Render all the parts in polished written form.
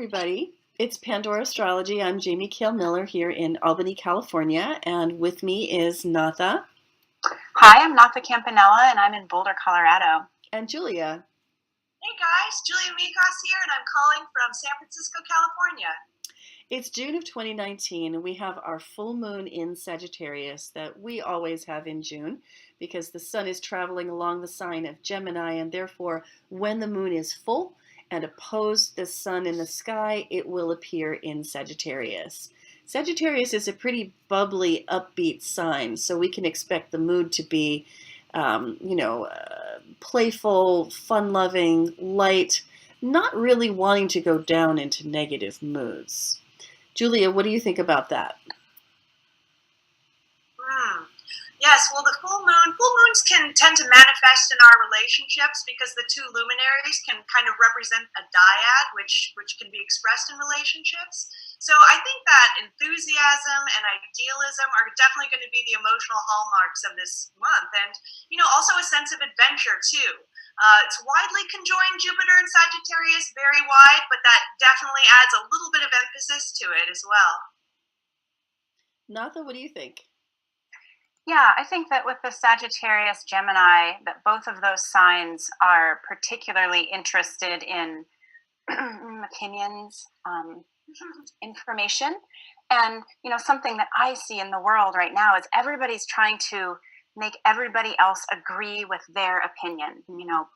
everybody. It's Pandora Astrology. I'm Jamie Kale Miller here in Albany, California, and with me is Natha. Hi, I'm Natha Campanella, and I'm in Boulder, Colorado. And Julia. Hey guys, Julia Mikos here, and I'm calling from San Francisco, California. It's June of 2019, and we have our full moon in Sagittarius that we always have in June because the sun is traveling along the sign of Gemini, and therefore when the moon is full and opposed the sun in the sky, it will appear in Sagittarius. Sagittarius is a pretty bubbly, upbeat sign, so we can expect the mood to be, playful, fun-loving, light, not really wanting to go down into negative moods. Julia, what do you think about that? Yes, well, the full moons can tend to manifest in our relationships because the two luminaries can kind of represent a dyad, which can be expressed in relationships. So I think that enthusiasm and idealism are definitely going to be the emotional hallmarks of this month, and also a sense of adventure too. It's widely conjoined Jupiter and Sagittarius, very wide, but that definitely adds a little bit of emphasis to it as well. Natha, what do you think? Yeah, I think that with the Sagittarius Gemini, that both of those signs are particularly interested in opinions, information. And, something that I see in the world right now is everybody's trying to make everybody else agree with their opinion.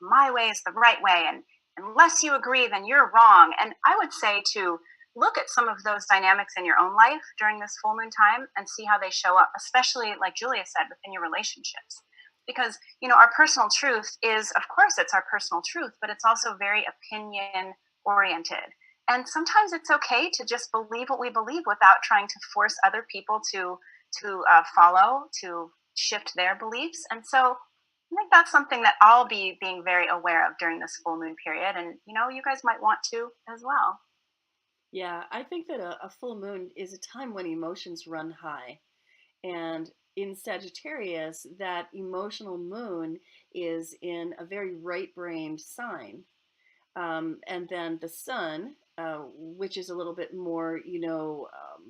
My way is the right way, and unless you agree, then you're wrong. And I would say to look at some of those dynamics in your own life during this full moon time and see how they show up, especially, like Julia said, within your relationships. Because, our personal truth is, of course, it's our personal truth, but it's also very opinion-oriented. And sometimes it's okay to just believe what we believe without trying to force other people to follow, to shift their beliefs. And so I think that's something that I'll be being very aware of during this full moon period. And, you guys might want to as well. Yeah, I think that a full moon is a time when emotions run high. And in Sagittarius, that emotional moon is in a very right-brained sign. And then the sun, which is a little bit more,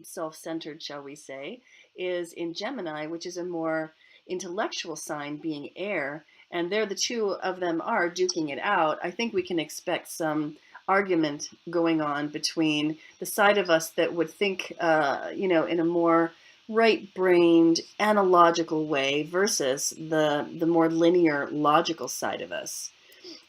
self-centered, shall we say, is in Gemini, which is a more intellectual sign, being air. And there the two of them are duking it out. I think we can expect some argument going on between the side of us that would think, in a more right-brained, analogical way versus the more linear, logical side of us.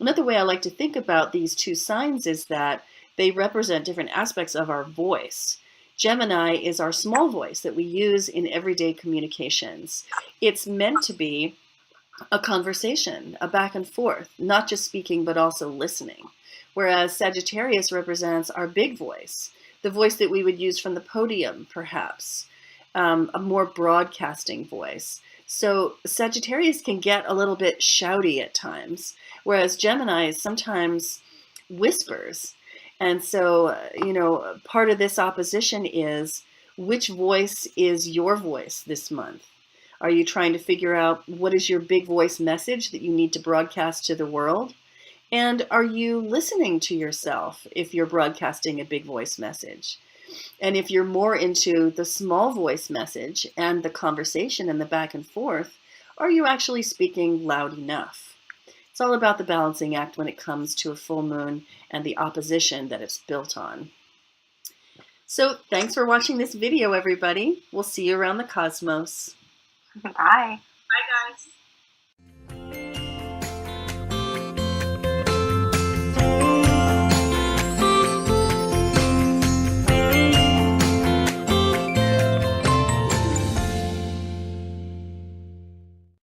Another way I like to think about these two signs is that they represent different aspects of our voice. Gemini is our small voice that we use in everyday communications. It's meant to be a conversation, a back and forth, not just speaking, but also listening. Whereas Sagittarius represents our big voice, the voice that we would use from the podium, perhaps, a more broadcasting voice. So Sagittarius can get a little bit shouty at times, whereas Gemini sometimes whispers. And so, part of this opposition is which voice is your voice this month? Are you trying to figure out what is your big voice message that you need to broadcast to the world? And are you listening to yourself if you're broadcasting a big voice message? And if you're more into the small voice message and the conversation and the back and forth, are you actually speaking loud enough? It's all about the balancing act when it comes to a full moon and the opposition that it's built on. So thanks for watching this video, everybody. We'll see you around the cosmos. Bye.